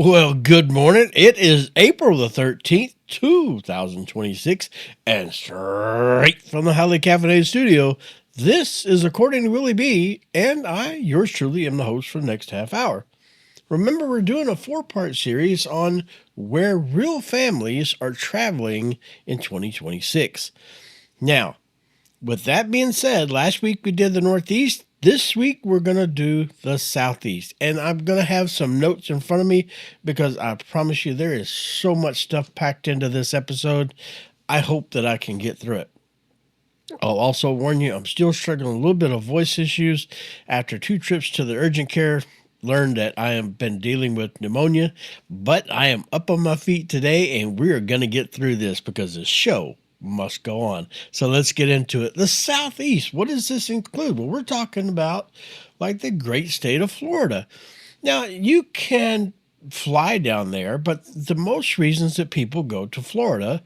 Well, good morning. It is April the 13th, 2026, and straight from the Highly Caffeinated Studio, this is According to Willie B, and I, yours truly, am the host for the next half hour. Remember, we're doing a four-part series on where real families are traveling in 2026. Now, with that being said, last week we did the Northeast. This week we're going to do the Southeast. And I'm going to have some notes in front of me because I promise you there is so much stuff packed into this episode. I hope that I can get through it. I'll also warn you, I'm still struggling a little bit of voice issues after 2 trips to the urgent care. Learned that I have been dealing with pneumonia, but I am up on my feet today and we are going to get through this because the show must go on. So let's get into it. The Southeast, what does this include? Well, we're talking about like the great state of Florida. Now, you can fly down there, but the most reasons that people go to Florida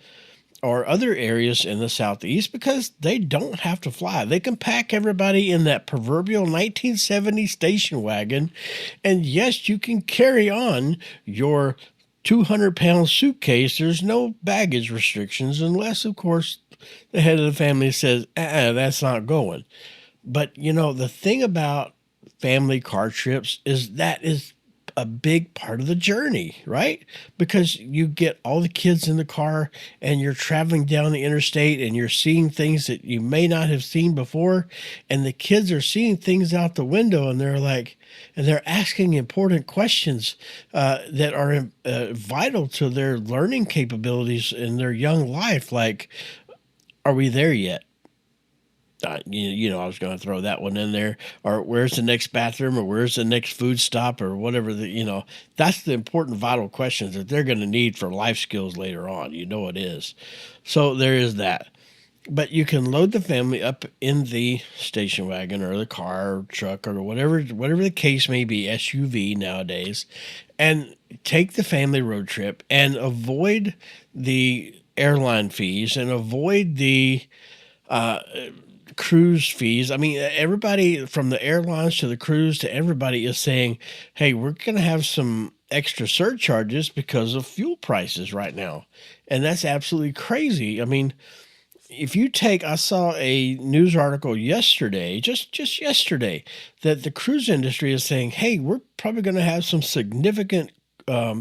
or other areas in the Southeast because they don't have to fly. They can pack everybody in that proverbial 1970 station wagon. And yes, you can carry on your 200-pound suitcase. There's no baggage restrictions unless, of course, the head of the family says, that's not going. But, the thing about family car trips is that is a big part of the journey, right? Because you get all the kids in the car and you're traveling down the interstate and you're seeing things that you may not have seen before. And the kids are seeing things out the window and they're asking important questions that are vital to their learning capabilities in their young life. Like, are we there yet? I was going to throw that one in there. Or where's the next bathroom, or where's the next food stop, or whatever. That's the important, vital questions that they're going to need for life skills later on. It is. So there is that. But you can load the family up in the station wagon or the car or truck or whatever the case may be, SUV nowadays, and take the family road trip and avoid the airline fees and avoid the cruise fees. I mean, everybody from the airlines to the cruise to everybody is saying, hey, we're going to have some extra surcharges because of fuel prices right now. And that's absolutely crazy. I mean, if you I saw a news article yesterday, just yesterday, that the cruise industry is saying, hey, we're probably going to have some significant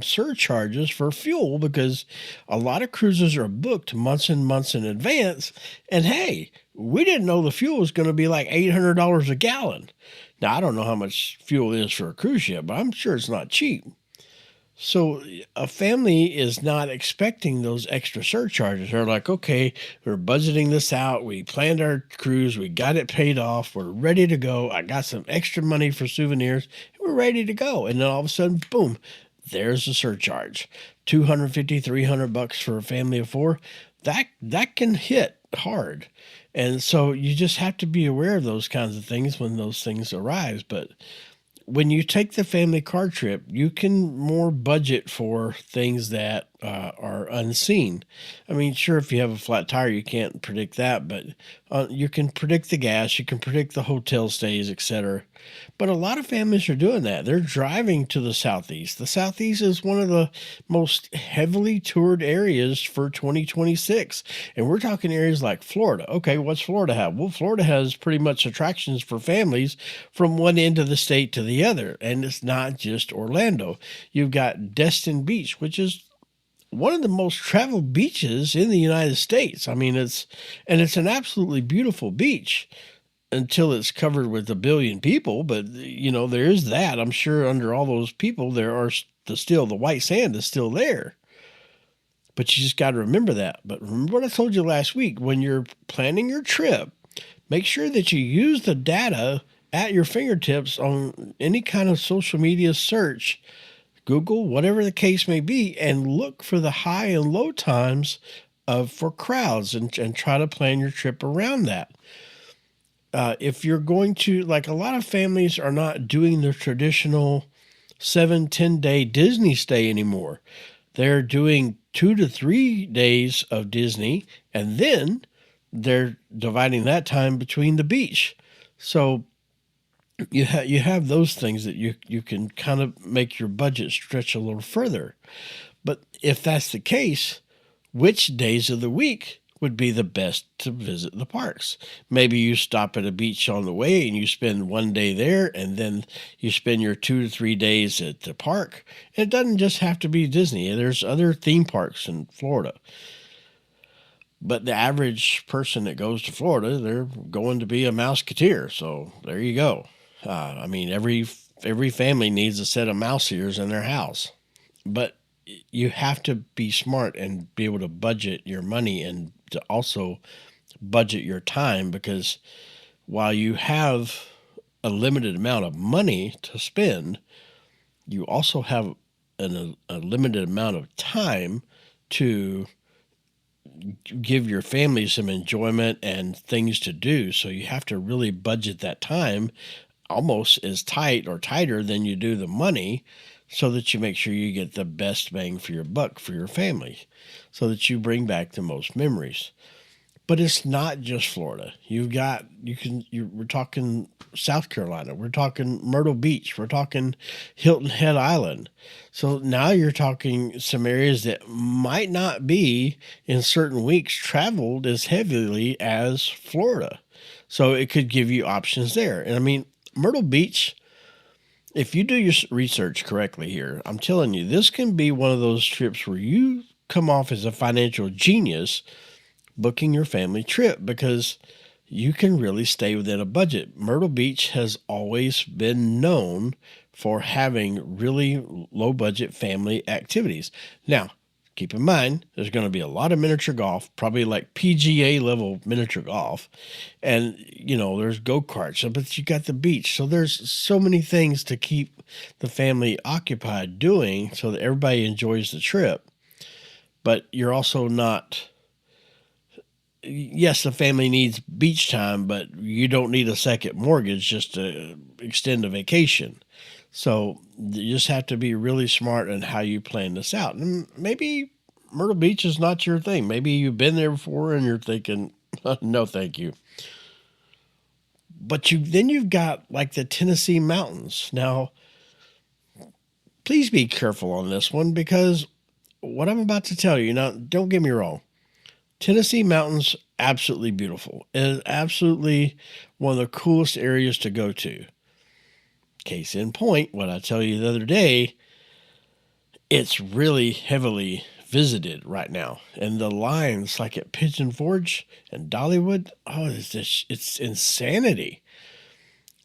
surcharges for fuel because a lot of cruises are booked months and months in advance. And hey, we didn't know the fuel was going to be like $800 a gallon. Now, I don't know how much fuel is for a cruise ship, but I'm sure it's not cheap. So a family is not expecting those extra surcharges. They're like, okay, we're budgeting this out. We planned our cruise. We got it paid off. We're ready to go. I got some extra money for souvenirs. We're ready to go. And then all of a sudden, boom, there's a surcharge. $250, $300 for a family of 4. That can hit hard. And so you just have to be aware of those kinds of things when those things arise. But when you take the family car trip, you can more budget for things that are unseen. I mean, sure, if you have a flat tire, you can't predict that, but you can predict the gas, you can predict the hotel stays, etc. But a lot of families are doing that. They're driving to the Southeast. The Southeast is one of the most heavily toured areas for 2026. And we're talking areas like Florida. Okay, what's Florida have? Well, Florida has pretty much attractions for families from one end of the state to the other. And it's not just Orlando. You've got Destin Beach, which is one of the most traveled beaches in the United States. I mean, it's an absolutely beautiful beach until it's covered with a billion people. But, there is that. I'm sure under all those people, there are still the white sand is still there. But you just got to remember that. But remember what I told you last week, when you're planning your trip, make sure that you use the data at your fingertips on any kind of social media search, Google, whatever the case may be, and look for the high and low times for crowds and try to plan your trip around that. If you're going to, like, a lot of families are not doing the traditional 7-10 day Disney stay anymore. They're doing 2 to 3 days of Disney, and then they're dividing that time between the beach. So you have those things that you can kind of make your budget stretch a little further. But if that's the case, which days of the week would be the best to visit the parks? Maybe you stop at a beach on the way and you spend one day there, and then you spend your 2 to 3 days at the park. It doesn't just have to be Disney. There's other theme parks in Florida. But the average person that goes to Florida, they're going to be a Mouseketeer. So there you go. I mean, every family needs a set of mouse ears in their house. But you have to be smart and be able to budget your money and to also budget your time, because while you have a limited amount of money to spend, you also have a limited amount of time to give your family some enjoyment and things to do. So you have to really budget that time almost as tight or tighter than you do the money, so that you make sure you get the best bang for your buck for your family, so that you bring back the most memories. But it's not just Florida. We're talking South Carolina. We're talking Myrtle Beach. We're talking Hilton Head Island. So now you're talking some areas that might not be in certain weeks traveled as heavily as Florida. So it could give you options there. And I mean, Myrtle Beach, if you do your research correctly here, I'm telling you, this can be one of those trips where you come off as a financial genius booking your family trip, because you can really stay within a budget. Myrtle Beach has always been known for having really low budget family activities. Now, keep in mind, there's going to be a lot of miniature golf, probably like PGA level miniature golf. And, there's go karts, but you got the beach. So there's so many things to keep the family occupied doing so that everybody enjoys the trip. But you're also not, yes, the family needs beach time, but you don't need a second mortgage just to extend a vacation. So you just have to be really smart in how you plan this out. And maybe Myrtle Beach is not your thing. Maybe you've been there before and you're thinking, no, thank you. But you've got like the Tennessee mountains. Now, please be careful on this one, because what I'm about to tell you, now, don't get me wrong. Tennessee mountains, absolutely beautiful. It is absolutely one of the coolest areas to go to. Case in point, what I tell you the other day, it's really heavily visited right now. And the lines, like at Pigeon Forge and Dollywood, it's insanity.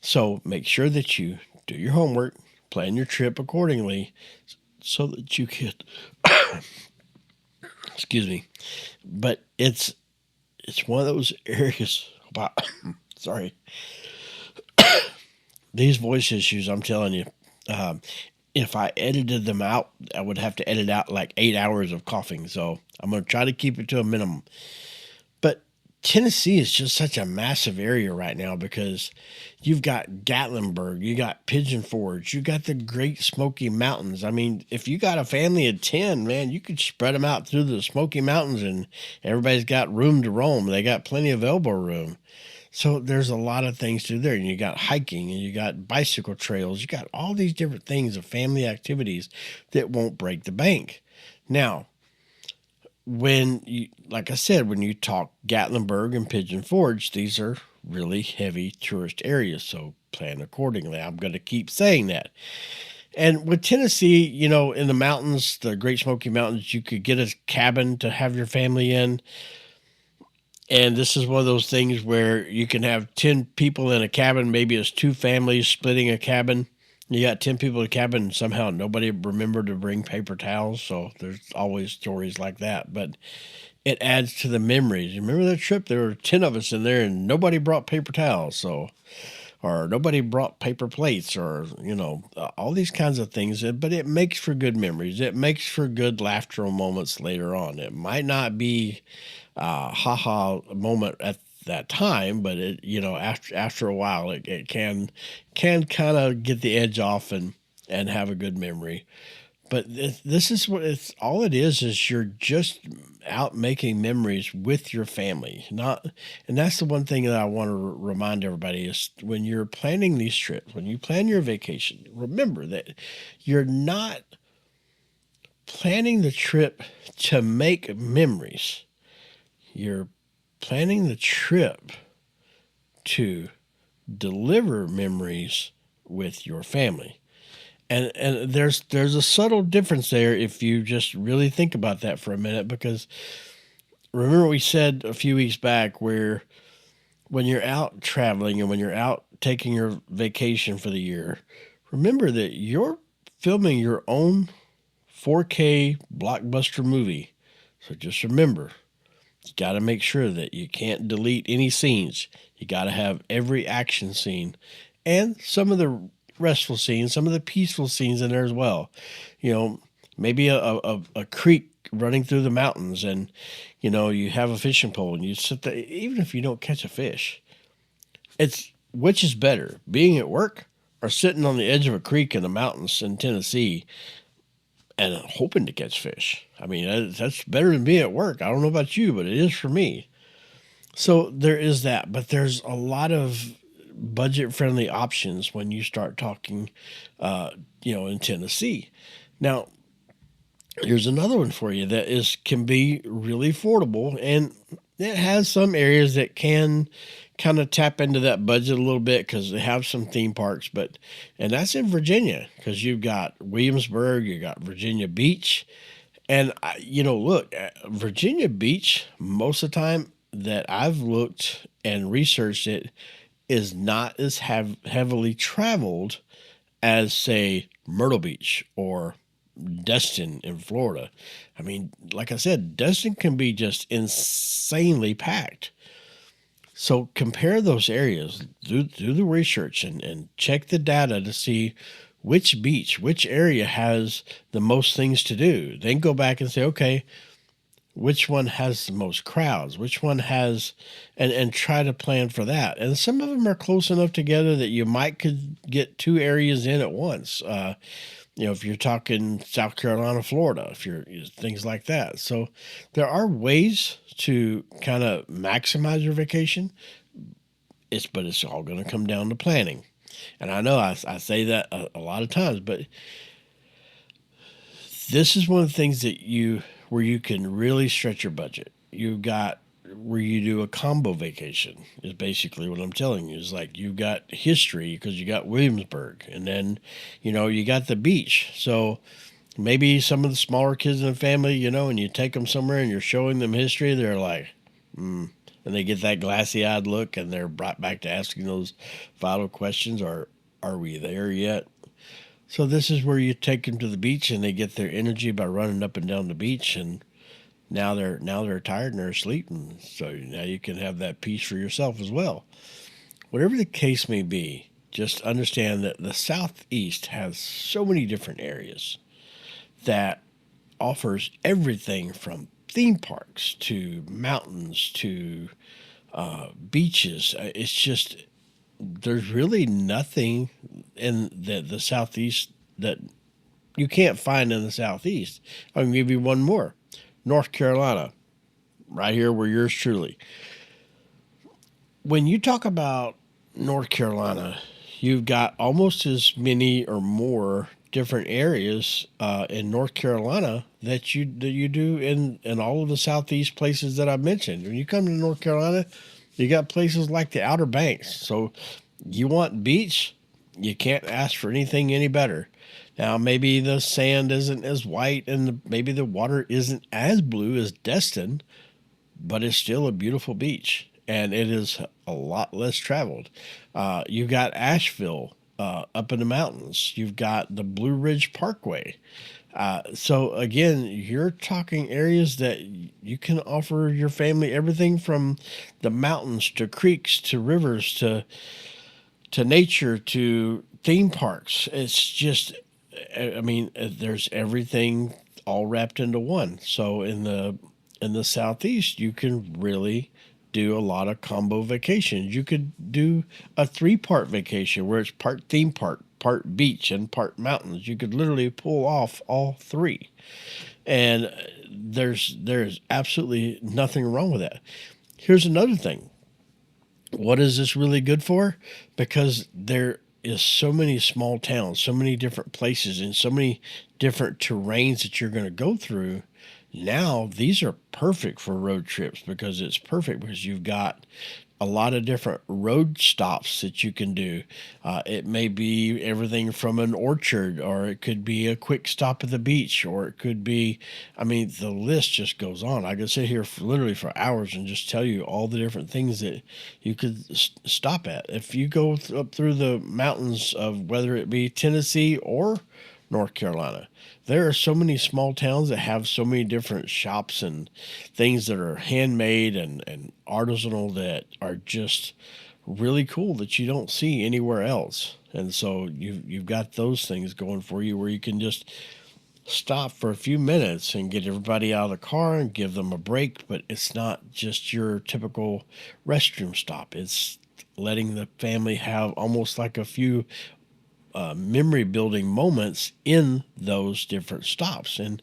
So make sure that you do your homework, plan your trip accordingly, so that you can, excuse me, but it's one of those areas. Wow, sorry, these voice issues, I'm telling you. If I edited them out, I would have to edit out like 8 hours of coughing. So I'm going to try to keep it to a minimum. But Tennessee is just such a massive area right now, because you've got Gatlinburg, you got Pigeon Forge, you got the Great Smoky Mountains. I mean, if you got a family of 10, man, you could spread them out through the Smoky Mountains and everybody's got room to roam. They got plenty of elbow room. So there's a lot of things to do there. And you got hiking and you got bicycle trails. You got all these different things of family activities that won't break the bank. Now, like I said, when you talk Gatlinburg and Pigeon Forge, these are really heavy tourist areas. So plan accordingly. I'm going to keep saying that. And with Tennessee, in the mountains, the Great Smoky Mountains, you could get a cabin to have your family in. And this is one of those things where you can have 10 people in a cabin. Maybe it's two families splitting a cabin. You got 10 people in a cabin, and somehow nobody remembered to bring paper towels. So there's always stories like that. But it adds to the memories. You remember that trip? There were 10 of us in there, and nobody brought paper towels. Or nobody brought paper plates, or, all these kinds of things. But it makes for good memories. It makes for good laughter moments later on. It might not be ha moment at that time, but after a while, it can kind of get the edge off and have a good memory. But this is what it's all it is you're just out making memories with your family. Not and that's the one thing that I want to remind everybody is when you're planning these trips, when you plan your vacation, remember that you're not planning the trip to make memories. You're planning the trip to deliver memories with your family. And there's a subtle difference there if you just really think about that for a minute, because remember we said a few weeks back where when you're out traveling and when you're out taking your vacation for the year, remember that you're filming your own 4K blockbuster movie. So just remember, you got to make sure that you can't delete any scenes. You got to have every action scene and some of the restful scenes, some of the peaceful scenes in there as well. You know, maybe a creek running through the mountains, and you have a fishing pole and you sit there. Even if you don't catch a fish, it's which is better, being at work or sitting on the edge of a creek in the mountains in Tennessee and hoping to catch fish. I mean, that's better than being at work. I don't know about you, but it is for me. So there is that, but there's a lot of budget friendly options when you start talking, in Tennessee. Now, here's another one for you that is can be really affordable, and it has some areas that can kind of tap into that budget a little bit because they have some theme parks. And that's in Virginia because you've got Williamsburg, you got Virginia Beach, and look, Virginia Beach most of the time that I've looked and researched it is not as heavily traveled as say Myrtle Beach or Destin in Florida. I mean, like I said, Destin can be just insanely packed. So compare those areas, do the research and check the data to see which beach, which area has the most things to do. Then go back and say, okay, which one has the most crowds, which one has, and try to plan for that. And some of them are close enough together that you might could get two areas in at once. If you're talking South Carolina, Florida, if you're things like that. So there are ways to kind of maximize your vacation. But it's all going to come down to planning. And I know I say that a lot of times, but this is one of the things where you can really stretch your budget. You've got where you do a combo vacation is basically what I'm telling you. Is like you've got history because you got Williamsburg, and then you got the beach. So maybe some of the smaller kids in the family, and you take them somewhere and you're showing them history, they're like, and they get that glassy-eyed look, and they're brought back to asking those vital questions: Are we there yet? So this is where you take them to the beach, and they get their energy by running up and down the beach, and now they're tired and they're asleep, and so now you can have that peace for yourself as well. Whatever the case may be, just understand that the Southeast has so many different areas that offers everything from theme parks to mountains to beaches. It's just there's really nothing in the Southeast that you can't find in the Southeast. I can give you one more. North Carolina, right here where yours truly. When you talk about North Carolina, you've got almost as many or more different areas in North Carolina that you do in all of the Southeast places that I mentioned. When you come to North Carolina, you got places like the Outer Banks. So you want beach, you can't ask for anything any better. Now, maybe the sand isn't as white and maybe the water isn't as blue as Destin, but it's still a beautiful beach and it is a lot less traveled. You've got Asheville up in the mountains. You've got the Blue Ridge Parkway. So again, you're talking areas that you can offer your family everything from the mountains to creeks to rivers to nature to theme parks. It's just, I mean, there's everything all wrapped into one. So in the Southeast, you can really do a lot of combo vacations. You could do a 3-part vacation where it's part theme park, part beach and part mountains. You could literally pull off all three, and there's absolutely nothing wrong with that. Here's another thing. What is this really good for? Because there is so many small towns, so many different places, and so many different terrains that you're going to go through. Now, these are perfect for road trips because it's perfect because you've got a lot of different road stops that you can do. It may be everything from an orchard, or it could be a quick stop at the beach, or it could be, I mean, the list just goes on. I could sit here for, literally for hours and just tell you all the different things that you could stop at. If you go up through the mountains of whether it be Tennessee or North Carolina, there are so many small towns that have so many different shops and things that are handmade and artisanal that are just really cool that you don't see anywhere else. And so you've got those things going for you where you can just stop for a few minutes and get everybody out of the car and give them a break, but it's not just your typical restroom stop. It's letting the family have almost like a few memory building moments in those different stops. And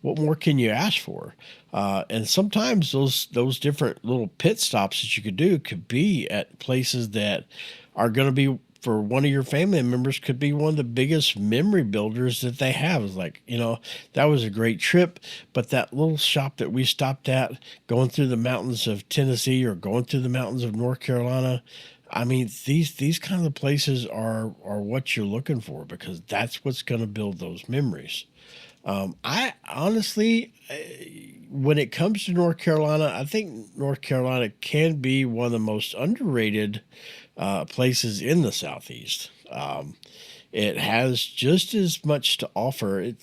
what more can you ask for? And sometimes those different little pit stops that you could do could be at places that are going to be, for one of your family members, could be one of the biggest memory builders that they have. Is like, that was a great trip, but that little shop that we stopped at going through the mountains of Tennessee or going through the mountains of North Carolina, I mean, these kind of places are what you're looking for because that's what's going to build those memories. I honestly, when it comes to North Carolina, I think North Carolina can be one of the most underrated places in the Southeast. It has just as much to offer.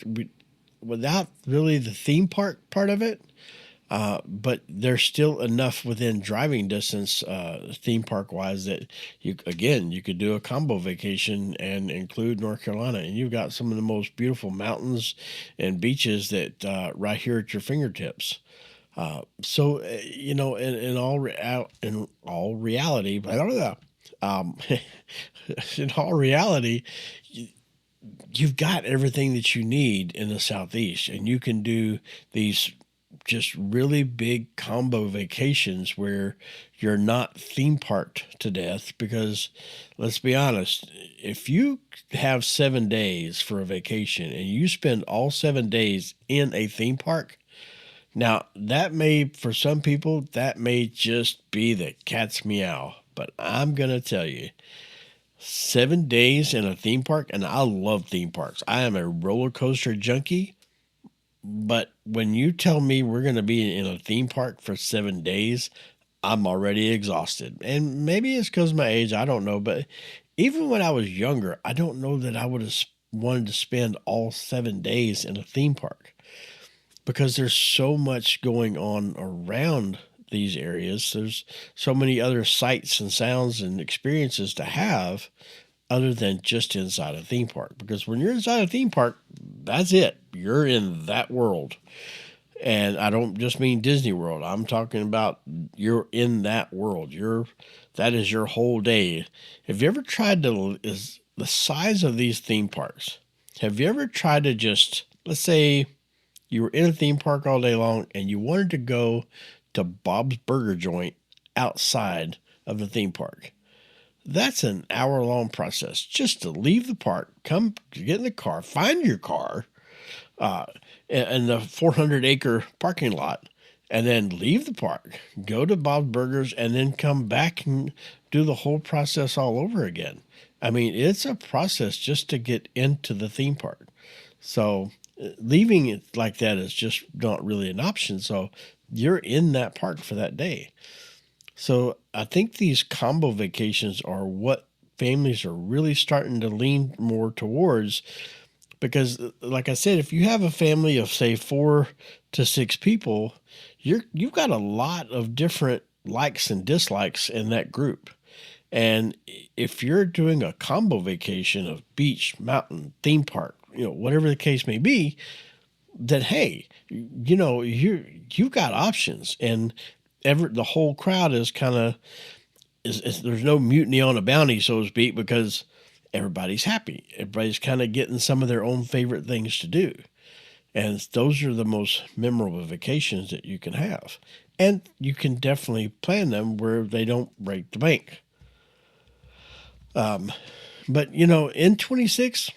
Without really the theme park part of it, but there's still enough within driving distance, theme park wise, that you could do a combo vacation and include North Carolina, and you've got some of the most beautiful mountains and beaches that right here at your fingertips. In all reality, but I don't know. In all reality, you've got everything that you need in the Southeast, and you can do these just really big combo vacations where you're not theme parked to death. Because let's be honest, if you have 7 days for a vacation and you spend all 7 days in a theme park, now that may, for some people, that may just be the cat's meow. But I'm going to tell you, 7 days in a theme park, and I love theme parks. I am a roller coaster junkie. But when you tell me we're going to be in a theme park for 7 days, I'm already exhausted. And maybe it's because of my age, I don't know. But even when I was younger, I don't know that I would have wanted to spend all 7 days in a theme park because there's so much going on around these areas. There's so many other sights and sounds and experiences to have other than just inside a theme park. Because when you're inside a theme park, that's it. You're in that world. And I don't just mean Disney World. I'm talking about you're in that world. That is your whole day. Have you ever tried to, is the size of these theme parks? Have you ever tried to just, let's say you were in a theme park all day long and you wanted to go to Bob's Burger Joint outside of the theme park? That's an hour-long process just to leave the park, come get in the car, find your car, uh, in the 400-acre parking lot, and then leave the park, go to Bob's Burgers, and then come back and do the whole process all over again. I mean, it's a process just to get into the theme park. So leaving it like that is just not really an option. So you're in that park for that day. So I think these combo vacations are what families are really starting to lean more towards because, like I said, if you have a family of say 4 to 6 people, you've got a lot of different likes and dislikes in that group. And if you're doing a combo vacation of beach, mountain, theme park, whatever the case may be, then hey, you've got options, and the whole crowd is kind of is there's no mutiny on a bounty, so to speak, because everybody's happy. Everybody's kind of getting some of their own favorite things to do. And those are the most memorable vacations that you can have. And you can definitely plan them where they don't break the bank. Um, but in 26,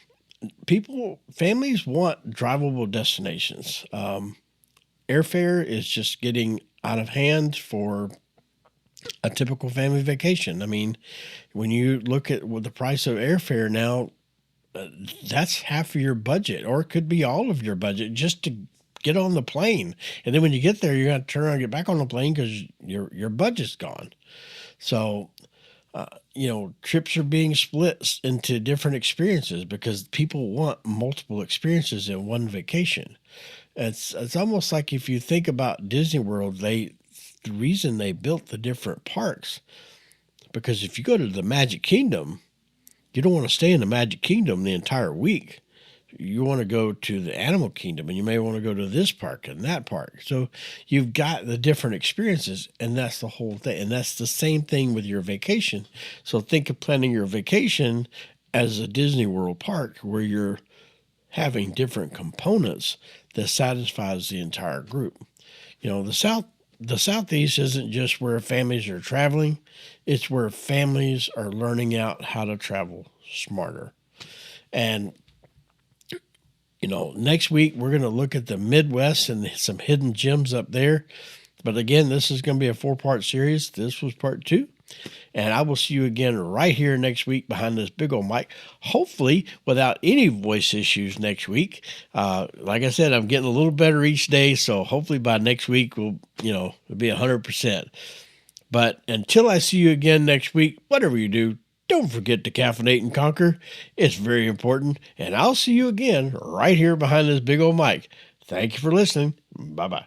families want drivable destinations. Airfare is just getting out of hand for a typical family vacation. I mean, when you look at the price of airfare now, that's half of your budget, or it could be all of your budget just to get on the plane. And then when you get there, you got to turn around and get back on the plane because your budget's gone. So, trips are being split into different experiences because people want multiple experiences in one vacation. It's almost like if you think about Disney World, the reason they built the different parks, because if you go to the Magic Kingdom, you don't want to stay in the Magic Kingdom the entire week. You want to go to the Animal Kingdom, and you may want to go to this park and that park. So you've got the different experiences, and that's the whole thing. And that's the same thing with your vacation. So think of planning your vacation as a Disney World park where you're having different components that satisfies the entire group. The Southeast isn't just where families are traveling, it's where families are learning out how to travel smarter. And next week we're going to look at the Midwest and some hidden gems up there. But again, this is going to be a 4-part series. This was part 2. And I will see you again right here next week behind this big old mic, hopefully without any voice issues next week. Like I said, I'm getting a little better each day, so hopefully by next week it'll be 100%. But until I see you again next week, whatever you do, don't forget to caffeinate and conquer. It's very important. And I'll see you again right here behind this big old mic. Thank you for listening. Bye-bye.